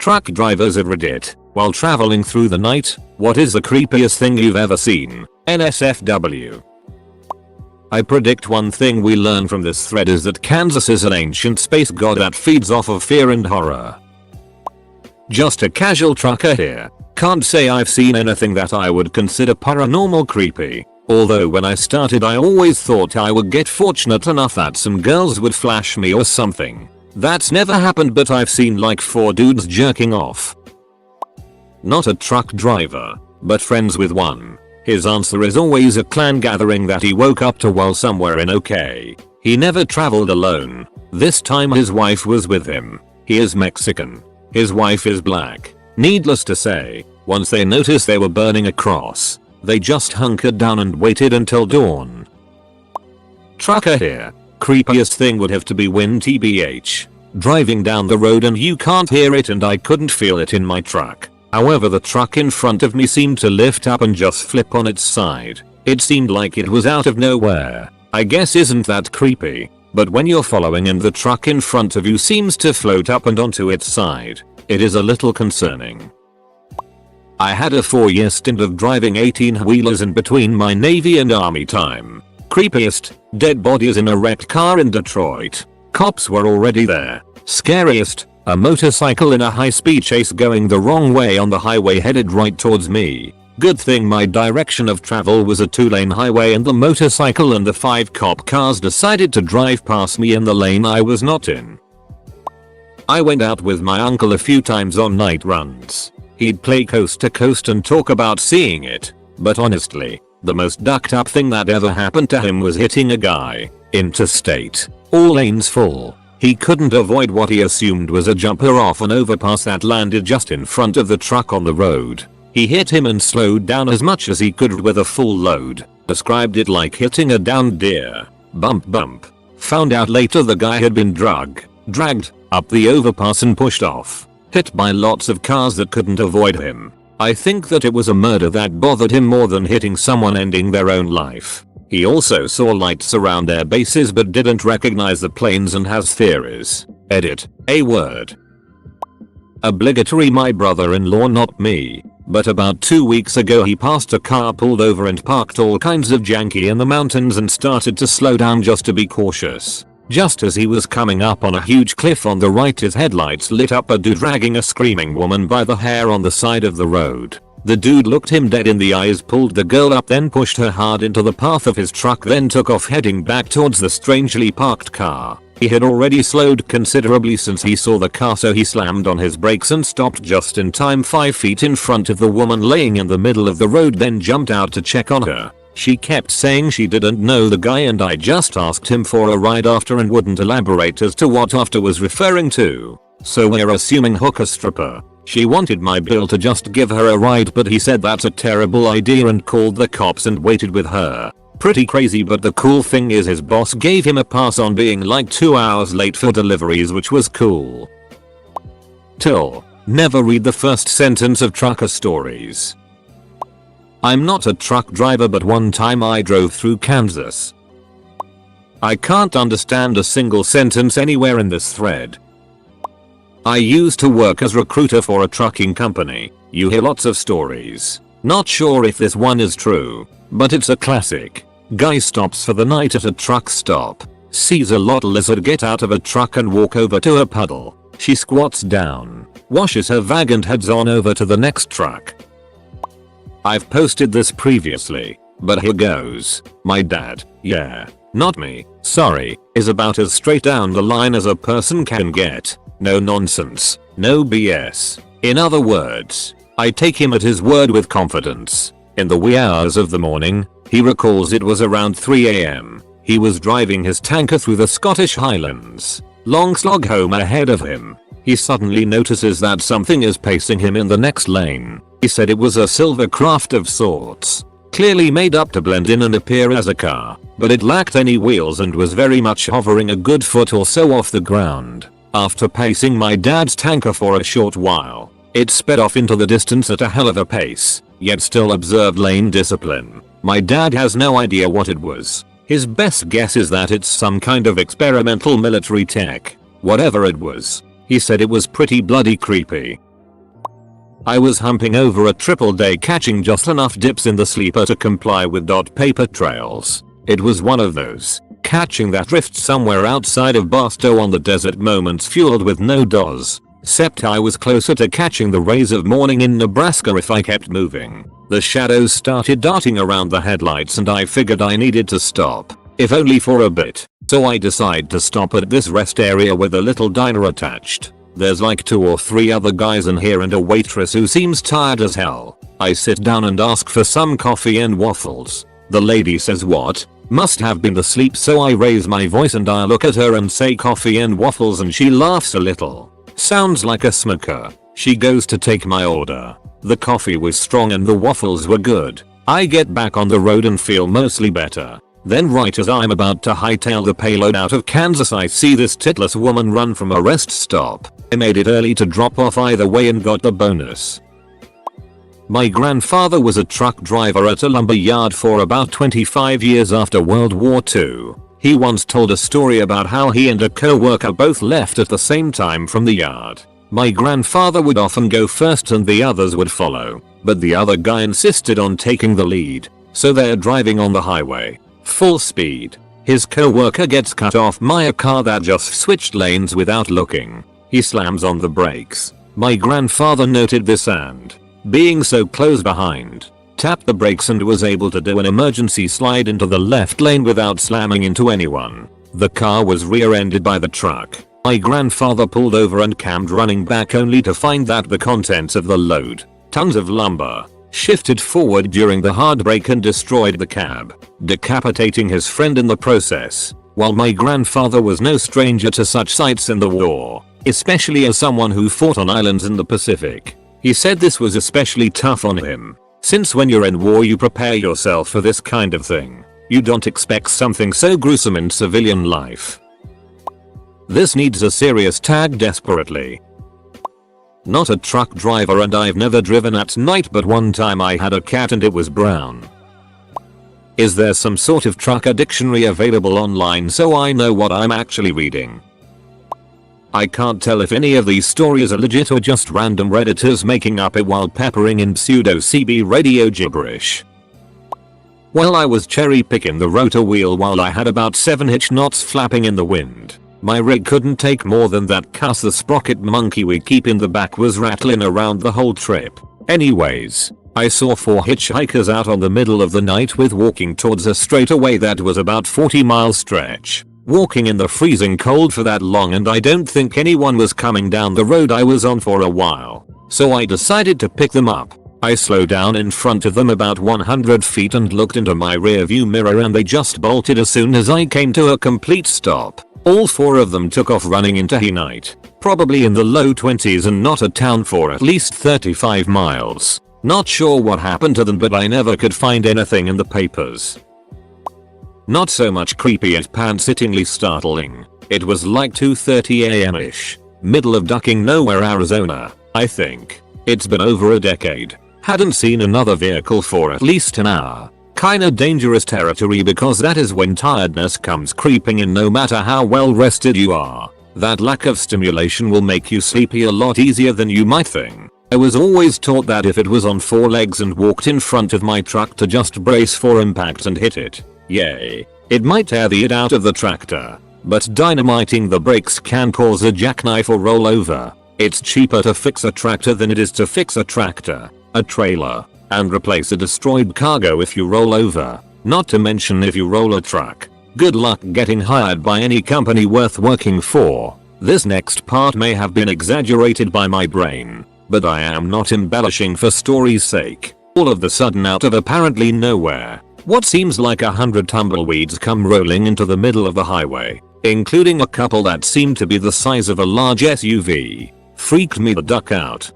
Truck drivers at Reddit, while traveling through the night, what is the creepiest thing you've ever seen? NSFW. I predict one thing we learn from this thread is that Kansas is an ancient space god that feeds off of fear and horror. Just a casual trucker here. Can't say I've seen anything that I would consider paranormal creepy. Although when I started I always thought I would get fortunate enough that some girls would flash me or something. That's never happened, but I've seen like 4 dudes jerking off. Not a truck driver, but friends with one. His answer is always a clan gathering that he woke up to while somewhere in OK. He never traveled alone. This time his wife was with him. He is Mexican. His wife is black. Needless to say, once they noticed they were burning a cross, they just hunkered down and waited until dawn. Trucker here. Creepiest thing would have to be wind tbh. Driving down the road and you can't hear it, and I couldn't feel it in my truck. However, the truck in front of me seemed to lift up and just flip on its side. It seemed like it was out of nowhere. I guess isn't that creepy? But when you're following and the truck in front of you seems to float up and onto its side, it is a little concerning. I had a 4-year stint of driving 18-wheelers in between my Navy and Army time. Creepiest, dead bodies in a wrecked car in Detroit. Cops were already there. Scariest, a motorcycle in a high-speed chase going the wrong way on the highway headed right towards me. Good thing my direction of travel was a 2-lane highway and the motorcycle and the 5 cop cars decided to drive past me in the lane I was not in. I went out with my uncle a few times on night runs. He'd play coast to coast and talk about seeing it, but honestly, the most ducked up thing that ever happened to him was hitting a guy. Interstate. All lanes full. He couldn't avoid what he assumed was a jumper off an overpass that landed just in front of the truck on the road. He hit him and slowed down as much as he could with a full load. Described it like hitting a downed deer. Bump bump. Found out later the guy had been dragged up the overpass and pushed off. Hit by lots of cars that couldn't avoid him. I think that it was a murder that bothered him more than hitting someone ending their own life. He also saw lights around their bases but didn't recognize the planes and has theories. Edit. A word. Obligatory my brother-in-law, not me. But about 2 weeks ago he passed a car pulled over and parked all kinds of janky in the mountains and started to slow down just to be cautious. Just as he was coming up on a huge cliff on the right, his headlights lit up a dude dragging a screaming woman by the hair on the side of the road. The dude looked him dead in the eyes, pulled the girl up, then pushed her hard into the path of his truck, then took off heading back towards the strangely parked car. He had already slowed considerably since he saw the car, so he slammed on his brakes and stopped just in time 5 feet in front of the woman laying in the middle of the road, then jumped out to check on her. She kept saying she didn't know the guy and I just asked him for a ride after and wouldn't elaborate as to what after was referring to. So we're assuming hooker stripper. She wanted my bill to just give her a ride, but he said that's a terrible idea and called the cops and waited with her. Pretty crazy, but the cool thing is his boss gave him a pass on being like 2 hours late for deliveries, which was cool. Till. Never read the first sentence of trucker stories. I'm not a truck driver, but one time I drove through Kansas. I can't understand a single sentence anywhere in this thread. I used to work as recruiter for a trucking company. You hear lots of stories. Not sure if this one is true, but it's a classic. Guy stops for the night at a truck stop. Sees a lot lizard get out of a truck and walk over to a puddle. She squats down, washes her bag and heads on over to the next truck. I've posted this previously, but here goes. My dad, yeah, not me, sorry, is about as straight down the line as a person can get. No nonsense, no BS. In other words, I take him at his word with confidence. In the wee hours of the morning, he recalls it was around 3 AM. He was driving his tanker through the Scottish Highlands. Long slog home ahead of him. He suddenly notices that something is pacing him in the next lane. He said it was a silver craft of sorts. Clearly made up to blend in and appear as a car, but it lacked any wheels and was very much hovering a good foot or so off the ground. After pacing my dad's tanker for a short while, it sped off into the distance at a hell of a pace, yet still observed lane discipline. My dad has no idea what it was. His best guess is that it's some kind of experimental military tech. Whatever it was, he said it was pretty bloody creepy. I was humping over a triple day catching just enough dips in the sleeper to comply with paper trails. It was one of those catching that drift somewhere outside of Barstow on the desert moments fueled with no does. Except I was closer to catching the rays of morning in Nebraska if I kept moving. The shadows started darting around the headlights and I figured I needed to stop, if only for a bit. So I decide to stop at this rest area with a little diner attached. There's like 2 or 3 other guys in here and a waitress who seems tired as hell. I sit down and ask for some coffee and waffles. The lady says what? Must have been asleep, so I raise my voice and I look at her and say coffee and waffles and she laughs a little. Sounds like a smoker. She goes to take my order. The coffee was strong and the waffles were good. I get back on the road and feel mostly better. Then right as I'm about to hightail the payload out of Kansas, I see this titless woman run from a rest stop. I made it early to drop off either way and got the bonus. My grandfather was a truck driver at a lumber yard for about 25 years after World War II. He once told a story about how he and a co-worker both left at the same time from the yard. My grandfather would often go first and the others would follow, but the other guy insisted on taking the lead. So they're driving on the highway, full speed. His co-worker gets cut off by a car that just switched lanes without looking. He slams on the brakes. My grandfather noted this and, being so close behind, tapped the brakes and was able to do an emergency slide into the left lane without slamming into anyone. The car was rear-ended by the truck. My grandfather pulled over and cammed, running back only to find that the contents of the load, tons of lumber, shifted forward during the hard brake and destroyed the cab, decapitating his friend in the process. While my grandfather was no stranger to such sights in the war, especially as someone who fought on islands in the Pacific, he said this was especially tough on him. Since when you're in war you prepare yourself for this kind of thing. You don't expect something so gruesome in civilian life. This needs a serious tag desperately. Not a truck driver and I've never driven at night, but one time I had a cat and it was brown. Is there some sort of trucker dictionary available online so I know what I'm actually reading? I can't tell if any of these stories are legit or just random redditors making up it while peppering in pseudo CB radio gibberish. Well, I was cherry picking the rotor wheel while I had about 7 hitch knots flapping in the wind. My rig couldn't take more than that cause the sprocket monkey we keep in the back was rattling around the whole trip. Anyways, I saw 4 hitchhikers out on the middle of the night with walking towards a straightaway that was about 40-mile stretch. Walking in the freezing cold for that long, and I don't think anyone was coming down the road I was on for a while. So I decided to pick them up. I slowed down in front of them about 100 feet and looked into my rearview mirror and they just bolted as soon as I came to a complete stop. All 4 of them took off running into night, probably in the low 20s and not a town for at least 35 miles. Not sure what happened to them, but I never could find anything in the papers. Not so much creepy as pants-hittingly startling. It was like 2:30 am-ish. Middle of ducking nowhere, Arizona, I think. It's been over a decade. Hadn't seen another vehicle for at least an hour. Kinda dangerous territory because that is when tiredness comes creeping in no matter how well rested you are. That lack of stimulation will make you sleepy a lot easier than you might think. I was always taught that if it was on 4 legs and walked in front of my truck to just brace for impact and hit it. Yay. It might tear the id out of the tractor, but dynamiting the brakes can cause a jackknife or rollover. It's cheaper to fix a tractor than it is to fix a tractor, a trailer, and replace a destroyed cargo if you roll over. Not to mention if you roll a truck. Good luck getting hired by any company worth working for. This next part may have been exaggerated by my brain, but I am not embellishing for story's sake. All of the sudden, out of apparently nowhere, what seems like 100 tumbleweeds come rolling into the middle of the highway, including a couple that seemed to be the size of a large SUV. Freaked me the duck out.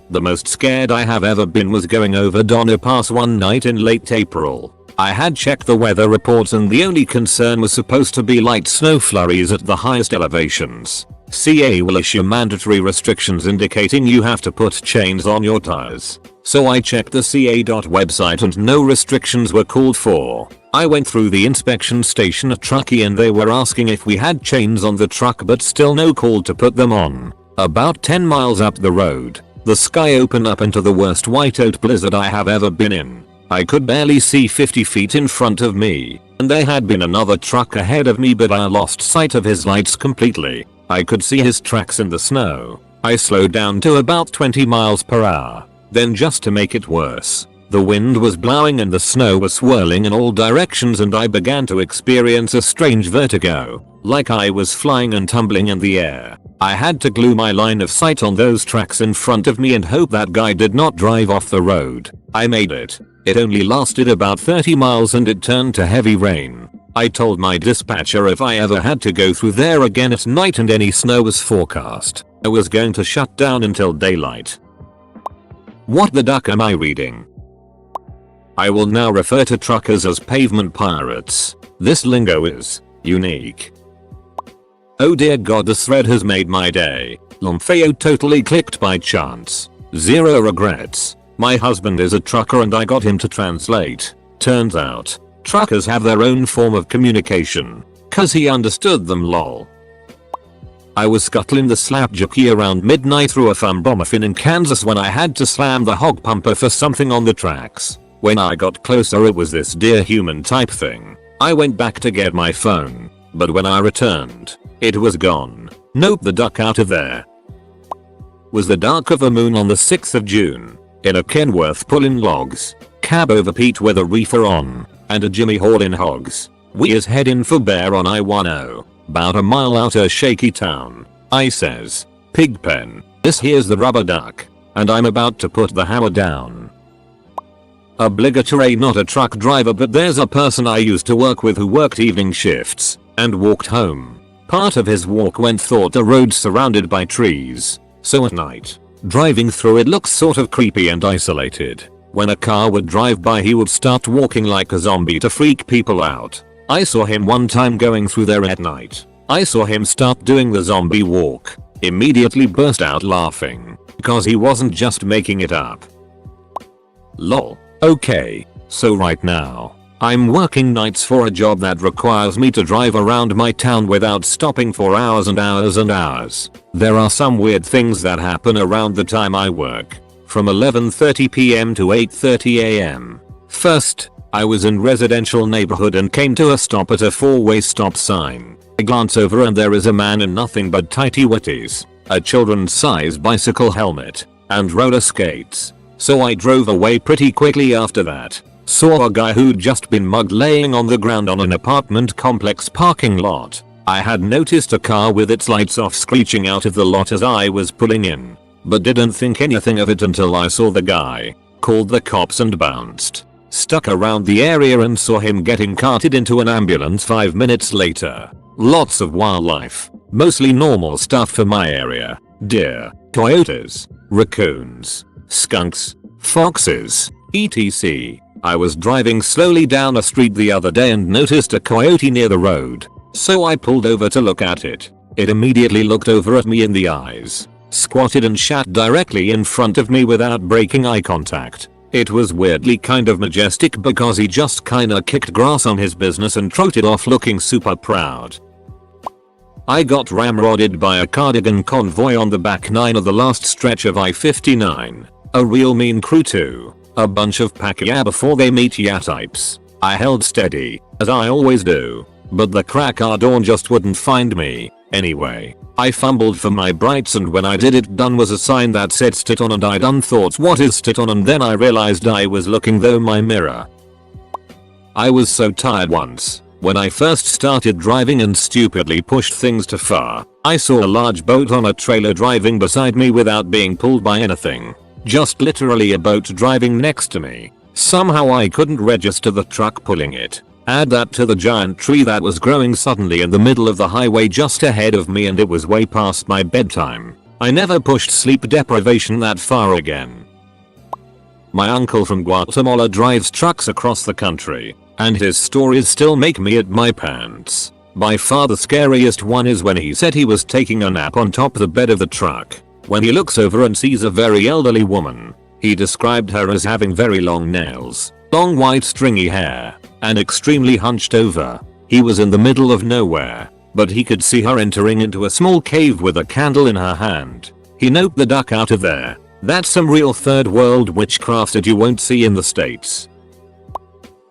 The most scared I have ever been was going over Donner Pass one night in late April. I had checked the weather reports and the only concern was supposed to be light snow flurries at the highest elevations. CA will issue mandatory restrictions indicating you have to put chains on your tires. So I checked the CA website and no restrictions were called for. I went through the inspection station at Truckee and they were asking if we had chains on the truck, but still no call to put them on. About 10 miles up the road, The sky opened up into the worst whiteout blizzard I have ever been in. I could barely see 50 feet in front of me, and there had been another truck ahead of me, but I lost sight of his lights completely. I could see his tracks in the snow. I slowed down to about 20 miles per hour. Then, just to make it worse, the wind was blowing and the snow was swirling in all directions, and I began to experience a strange vertigo, like I was flying and tumbling in the air. I had to glue my line of sight on those tracks in front of me and hope that guy did not drive off the road. I made it. It only lasted about 30 miles and it turned to heavy rain. I told my dispatcher if I ever had to go through there again at night and any snow was forecast, I was going to shut down until daylight. What the duck am I reading? I will now refer to truckers as pavement pirates. This lingo is unique. Oh dear god, this thread has made my day. Lomfeo totally clicked by chance. Zero regrets. My husband is a trucker and I got him to translate. Turns out, truckers have their own form of communication. Cause he understood them, lol. I was scuttling the slapjockey around midnight through a thumbomuffin in Kansas when I had to slam the hog pumper for something on the tracks. When I got closer it was this dear human type thing. I went back to get my phone, but when I returned, it was gone. Nope, the duck out of there. Was the dark of the moon on the 6th of June. In a Kenworth pulling logs, cab over Pete with a reefer on, and a Jimmy haulin' hogs. We is heading for Bear on I-10, 'bout a mile outer shaky town. I says, Pigpen, this here's the rubber duck, and I'm about to put the hammer down. Obligatory, not a truck driver, but there's a person I used to work with who worked evening shifts, and walked home. Part of his walk went through a road surrounded by trees, so at night, driving through it looks sort of creepy and isolated. When a car would drive by he would start walking like a zombie to freak people out. I saw him one time going through there at night. I saw him start doing the zombie walk, immediately burst out laughing, because he wasn't just making it up. Lol. Okay, so right now, I'm working nights for a job that requires me to drive around my town without stopping for hours and hours and hours. There are some weird things that happen around the time I work, from 11:30 PM to 8:30 AM. First, I was in residential neighborhood and came to a stop at a four-way stop sign. I glance over and there is a man in nothing but tighty whities, a children's size bicycle helmet, and roller skates. So I drove away pretty quickly after that. Saw a guy who'd just been mugged laying on the ground on an apartment complex parking lot. I had noticed a car with its lights off screeching out of the lot as I was pulling in, but didn't think anything of it until I saw the guy, called the cops and bounced. Stuck around the area and saw him getting carted into an ambulance 5 minutes later. Lots of wildlife, mostly normal stuff for my area. Deer, coyotes, raccoons, skunks, foxes, etc. I was driving slowly down a street the other day and noticed a coyote near the road, so I pulled over to look at it. It immediately looked over at me in the eyes, squatted and shat directly in front of me without breaking eye contact. It was weirdly kind of majestic because he just kinda kicked grass on his business and trotted off looking super proud. I got ramrodded by a cardigan convoy on the back 9 of the last stretch of I-59. A real mean crew too. A bunch of pack ya before they meet ya types. I held steady, as I always do, but the crack-a dawn just wouldn't find me. Anyway, I fumbled for my brights and when I did it done was a sign that said stit on and I done thought what is stit on and then I realized I was looking through my mirror. I was so tired once. When I first started driving and stupidly pushed things too far, I saw a large boat on a trailer driving beside me without being pulled by anything. Just literally a boat driving next to me. Somehow I couldn't register the truck pulling it. Add that to the giant tree that was growing suddenly in the middle of the highway just ahead of me and it was way past my bedtime. I never pushed sleep deprivation that far again. My uncle from Guatemala drives trucks across the country, and his stories still make me at my pants. By far the scariest one is when he said he was taking a nap on top of the bed of the truck, when he looks over and sees a very elderly woman. He described her as having very long nails, long white stringy hair, and extremely hunched over. He was in the middle of nowhere, but he could see her entering into a small cave with a candle in her hand. He noped the duck out of there. That's some real third world witchcraft that you won't see in the States.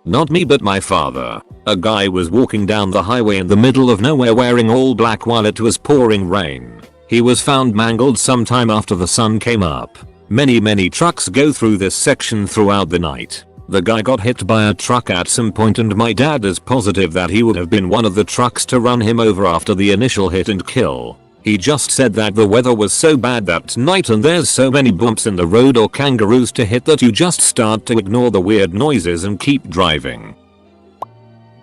Not me but my father. A guy was walking down the highway in the middle of nowhere wearing all black while it was pouring rain. He was found mangled sometime after the sun came up. Many trucks go through this section throughout the night. The guy got hit by a truck at some point and my dad is positive that he would have been one of the trucks to run him over after the initial hit and kill. He just said that the weather was so bad that night and there's so many bumps in the road or kangaroos to hit that you just start to ignore the weird noises and keep driving.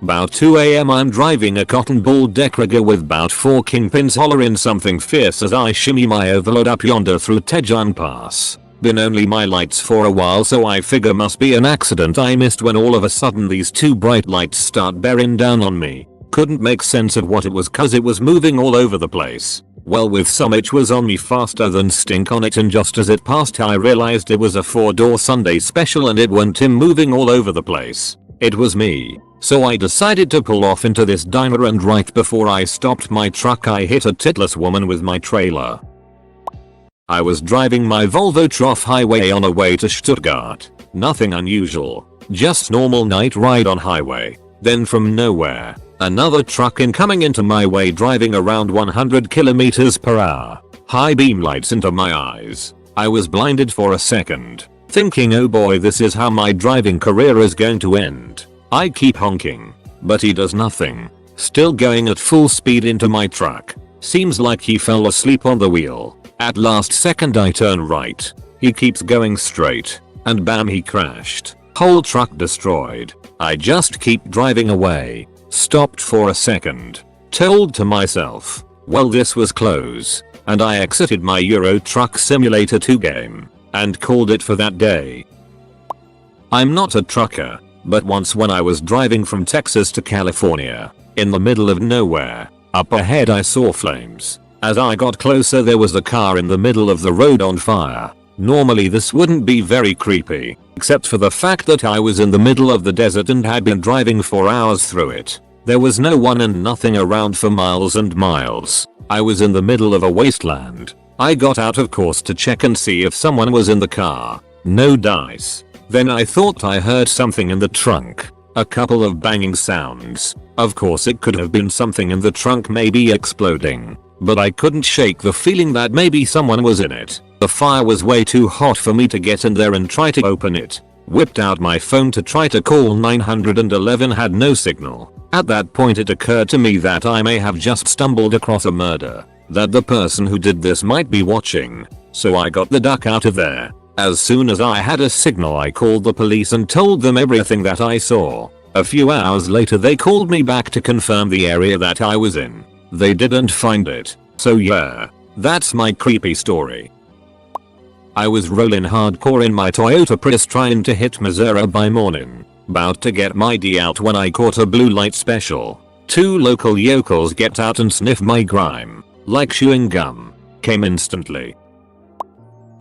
About 2 AM I'm driving a cotton ball deck rigger with about 4 kingpins hollering something fierce as I shimmy my overload up yonder through Tejan Pass. Been only my lights for a while so I figure must be an accident I missed when all of a sudden these 2 bright lights start bearing down on me. Couldn't make sense of what it was cause it was moving all over the place. Well with some it was on me faster than stink on it and just as it passed I realized it was a 4-door Sunday special and it wasn't him moving all over the place. It was me. So I decided to pull off into this diner and right before I stopped my truck I hit a titless woman with my trailer. I was driving my Volvo Trough highway on a way to Stuttgart. Nothing unusual. Just normal night ride on highway. Then from nowhere, another truck incoming into my way driving around 100 km per hour. High beam lights into my eyes. I was blinded for a second, thinking oh boy this is how my driving career is going to end. I keep honking, but he does nothing. Still going at full speed into my truck. Seems like he fell asleep on the wheel. At last second I turn right. He keeps going straight. And bam he crashed. Whole truck destroyed. I just keep driving away. Stopped for a second. Told to myself, well this was close. And I exited my Euro Truck Simulator 2 game. And called it for that day. I'm not a trucker. But once when I was driving from Texas to California, in the middle of nowhere, up ahead I saw flames. As I got closer there was a car in the middle of the road on fire. Normally this wouldn't be very creepy, except for the fact that I was in the middle of the desert and had been driving for hours through it. There was no one and nothing around for miles and miles. I was in the middle of a wasteland. I got out of course to check and see if someone was in the car. No dice. Then I thought I heard something in the trunk. A couple of banging sounds. Of course it could have been something in the trunk maybe exploding. But I couldn't shake the feeling that maybe someone was in it. The fire was way too hot for me to get in there and try to open it. Whipped out my phone to try to call 911 had no signal. At that point it occurred to me that I may have just stumbled across a murder. That the person who did this might be watching. So I got the duck out of there. As soon as I had a signal I called the police and told them everything that I saw. A few hours later they called me back to confirm the area that I was in. They didn't find it. So yeah, that's my creepy story. I was rolling hardcore in my Toyota Prius trying to hit Missouri by morning. About to get my D out when I caught a blue light special. 2 local yokels get out and sniff my grime. Like chewing gum. Came instantly.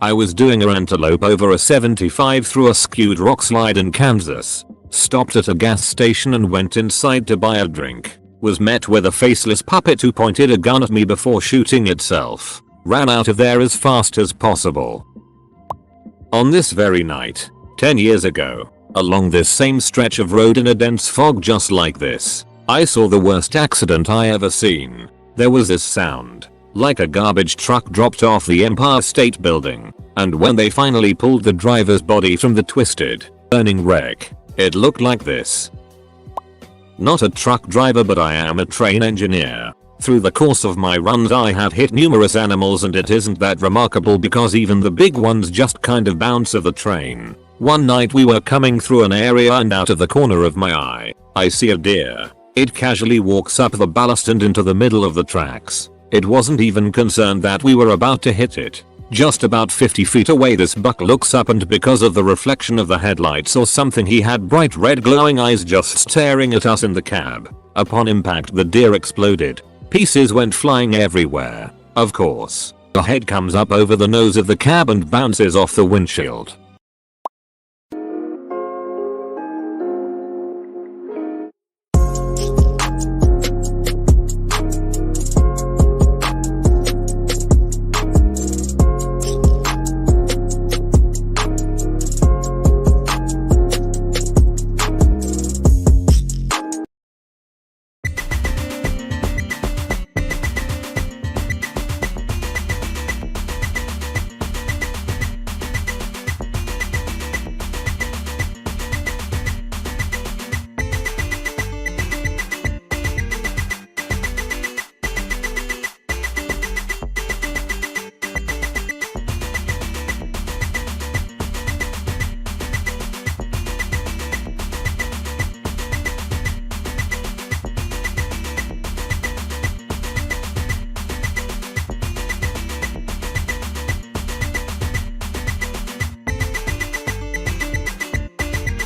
I was doing a antelope over a 75 through a skewed rock slide in Kansas. Stopped at a gas station and went inside to buy a drink. Was met with a faceless puppet who pointed a gun at me before shooting itself. Ran out of there as fast as possible. On this very night, 10 years ago, along this same stretch of road in a dense fog just like this, I saw the worst accident I ever seen. There was this sound. Like a garbage truck dropped off the Empire State Building, and when they finally pulled the driver's body from the twisted, burning wreck, it looked like this. Not a truck driver but I am a train engineer. Through the course of my runs I have hit numerous animals and it isn't that remarkable because even the big ones just kind of bounce of the train. One night we were coming through an area and out of the corner of my eye, I see a deer. It casually walks up the ballast and into the middle of the tracks. It wasn't even concerned that we were about to hit it. Just about 50 feet away this buck looks up and because of the reflection of the headlights or something he had bright red glowing eyes just staring at us in the cab. Upon impact the deer exploded. Pieces went flying everywhere. Of course, the head comes up over the nose of the cab and bounces off the windshield.